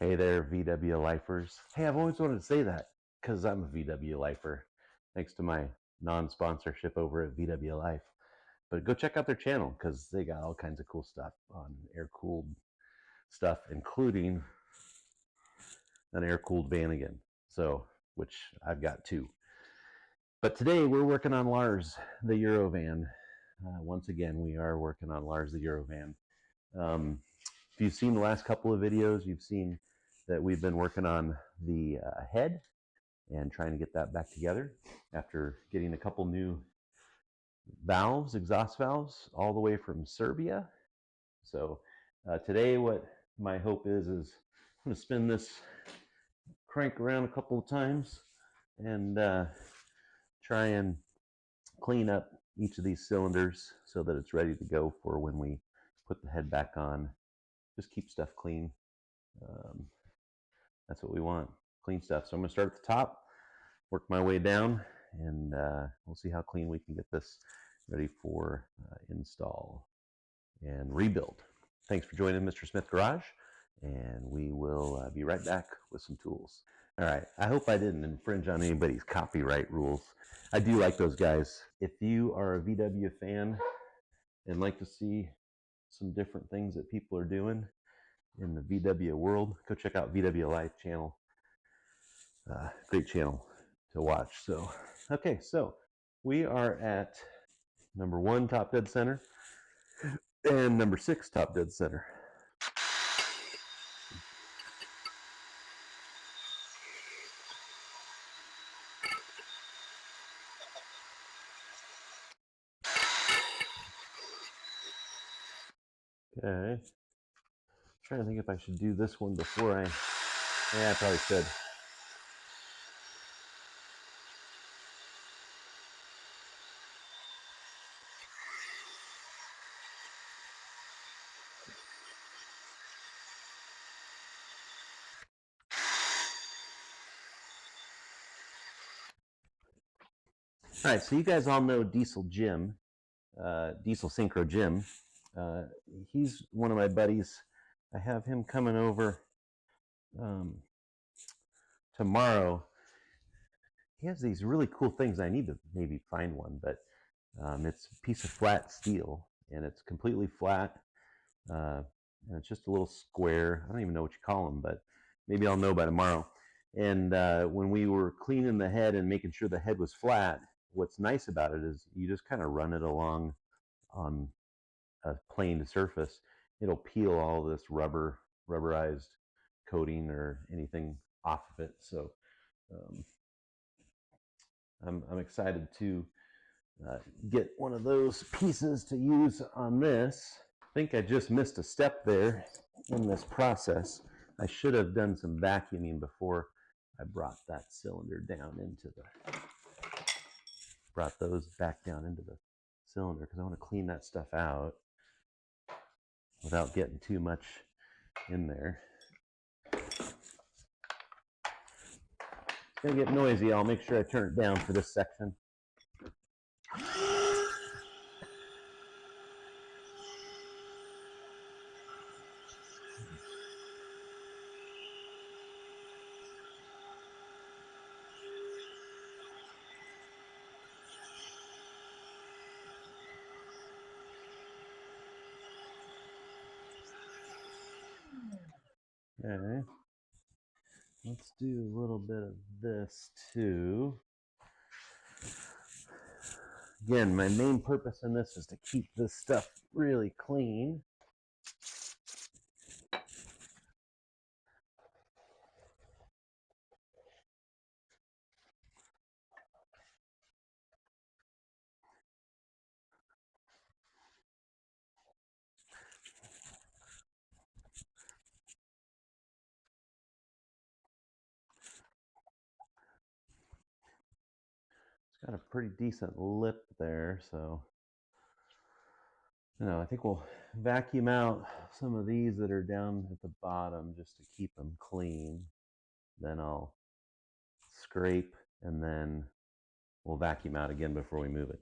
Hey there, VW lifers. Hey, I've always wanted to say that because I'm a VW lifer, thanks to my non-sponsorship over at VW Life. But go check out their channel because they got all kinds of cool stuff on air-cooled stuff, including an air-cooled van again. So, which I've got too. But today we're working on Lars, the Eurovan. Once again, we are working on Lars, the Eurovan. If you've seen the last couple of videos, you've seen that we've been working on the head and trying to get that back together after getting a couple new valves, exhaust valves, all the way from Serbia. So today what my hope is I'm going to spin this crank around a couple of times and try and clean up each of these cylinders so that it's ready to go for when we put the head back on. Just keep stuff clean. That's what we want, clean stuff. So I'm going to start at the top, work my way down, and we'll see how clean we can get this ready for install and rebuild. Thanks for joining Mr. Smith Garage, and we will be right back with some tools. All right, I hope I didn't infringe on anybody's copyright rules. I do like those guys. If you are a VW fan and like to see some different things that people are doing in the VW world, go check out VW Life channel. Great channel to watch. So, okay, so we are at number 1, top dead center, and number 6, top dead center. Okay. Trying to think if I should do this one before yeah, I probably should. All right, so you guys all know Diesel Jim, Diesel Synchro Jim. He's one of my buddies. I have him coming over tomorrow. He has these really cool things. I need to maybe find one, but it's a piece of flat steel, and it's completely flat. And it's just a little square. I don't even know what you call them, but maybe I'll know by tomorrow. And when we were cleaning the head and making sure the head was flat, what's nice about it is you just kind of run it along on a planed surface. It'll peel all this rubberized coating or anything off of it. So I'm excited to get one of those pieces to use on this. I think I just missed a step there in this process. I should have done some vacuuming before I brought that cylinder down into brought those back down into the cylinder because I want to clean that stuff out without getting too much in there. It's going to get noisy. I'll make sure I turn it down for this section. Okay, let's do a little bit of this too. Again, my main purpose in this is to keep this stuff really clean. Got a pretty decent lip there, so I think we'll vacuum out some of these that are down at the bottom just to keep them clean. Then I'll scrape and then we'll vacuum out again before we move it.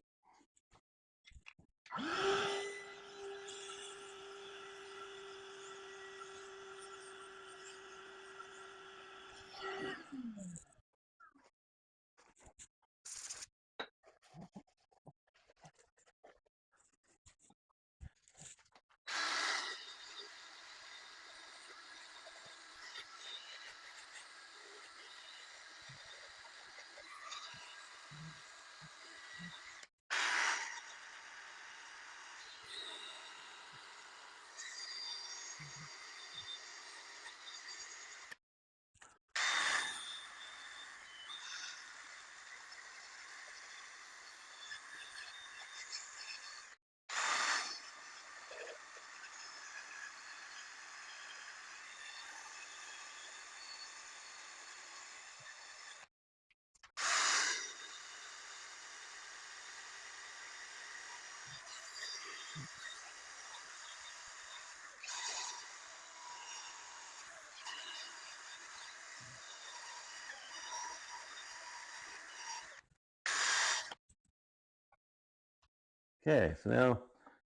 Okay, so now,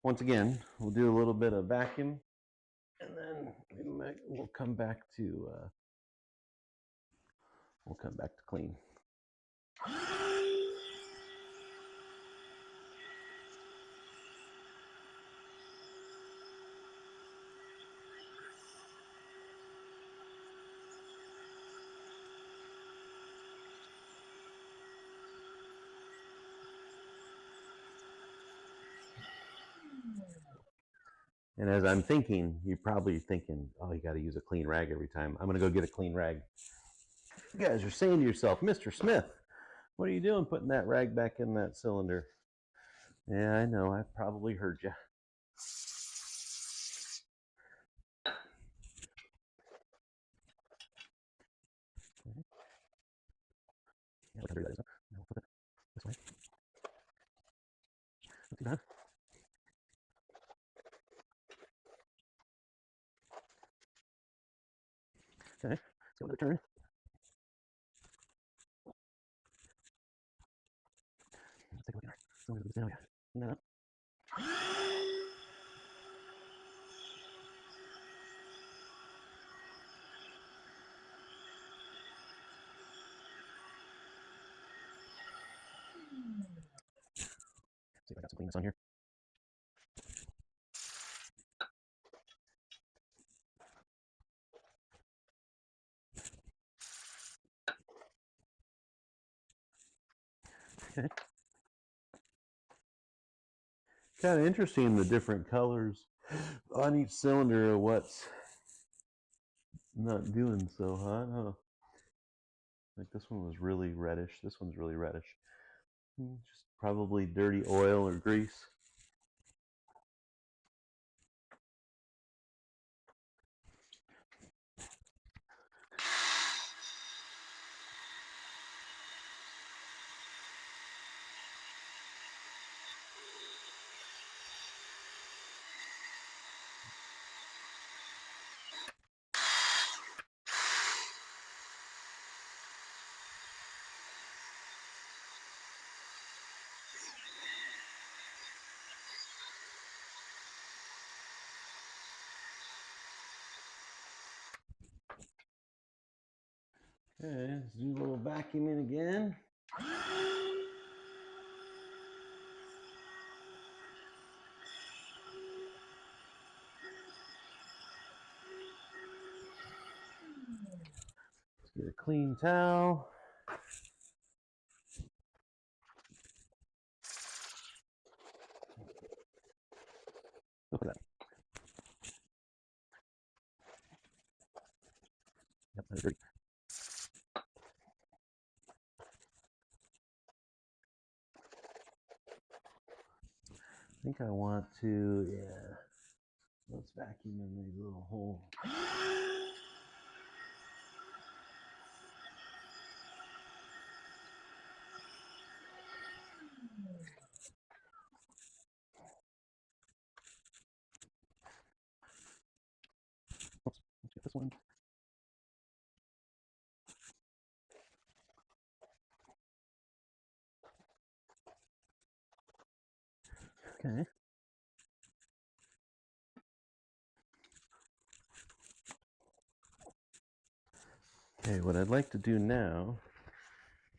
once again, we'll do a little bit of vacuum, and then we'll come back to clean. And as I'm thinking, you're probably thinking, oh, you got to use a clean rag every time. I'm going to go get a clean rag. You guys are saying to yourself, Mr. Smith, what are you doing putting that rag back in that cylinder? Yeah, I know. I probably heard you. Yeah, look how dirty that is. Now flip it this way. Not too bad. Okay, let's go another turn. Let's take a look at our cylinder. Oh yeah, clean that up. See if I got some cleanness on here. Okay. Kind of interesting the different colors on each cylinder of what's not doing so hot, huh? Like this one was really reddish. This one's really reddish. Just probably dirty oil or grease. Okay, let's do a little vacuuming again. Let's get a clean towel. Look at that. Yep, that's dirty. I think I want to, yeah. Let's vacuum in these little holes. Oops, let's get this one. Okay. Okay, what I'd like to do now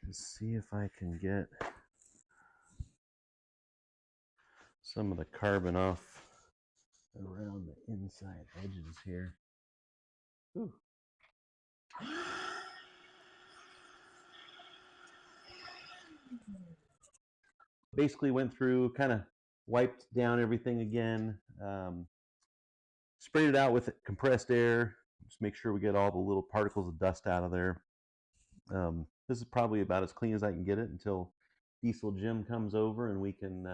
is see if I can get some of the carbon off around the inside edges here. Ooh. Basically went through, kind of wiped down everything again, sprayed it out with compressed air, just make sure we get all the little particles of dust out of there. This is probably about as clean as I can get it until Diesel Jim comes over and we can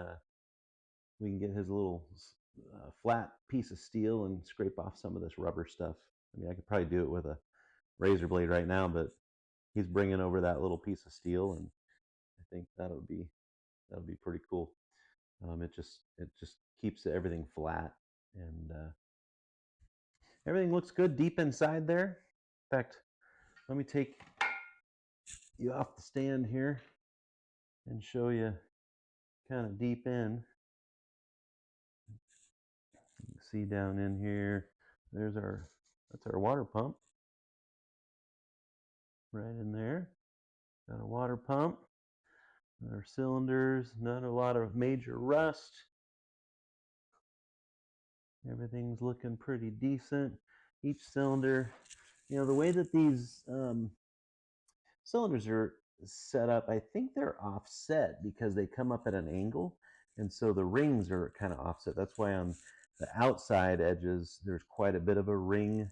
get his little flat piece of steel and scrape off some of this rubber stuff. I mean, I could probably do it with a razor blade right now, but he's bringing over that little piece of steel, and I think that'll be pretty cool. It just keeps everything flat, and everything looks good deep inside there. In fact, let me take you off the stand here and show you kind of deep in. You can see down in here, that's our water pump right in there. Got a water pump, our cylinders, not a lot of major rust. Everything's looking pretty decent. Each cylinder, the way that these cylinders are set up, I think they're offset because they come up at an angle, and so the rings are kind of offset. That's why on the outside edges there's quite a bit of a ring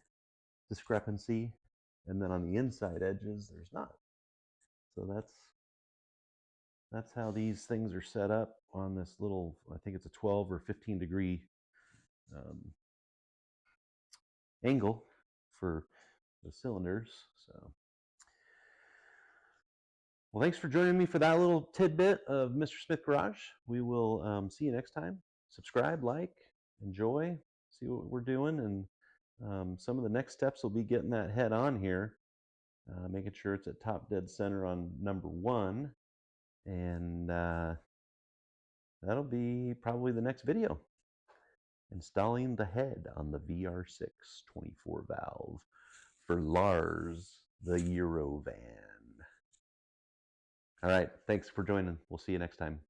discrepancy, and then on the inside edges there's not. So that's how these things are set up on this little, I think it's a 12 or 15 degree angle for the cylinders. So, well, thanks for joining me for that little tidbit of Mr. Smith Garage. We will see you next time. Subscribe, like, enjoy, see what we're doing, and some of the next steps will be getting that head on here, making sure it's at top dead center on number 1, and that'll be probably the next video. Installing the head on the VR6 24 valve for Lars the Eurovan. All right, thanks for joining. We'll see you next time.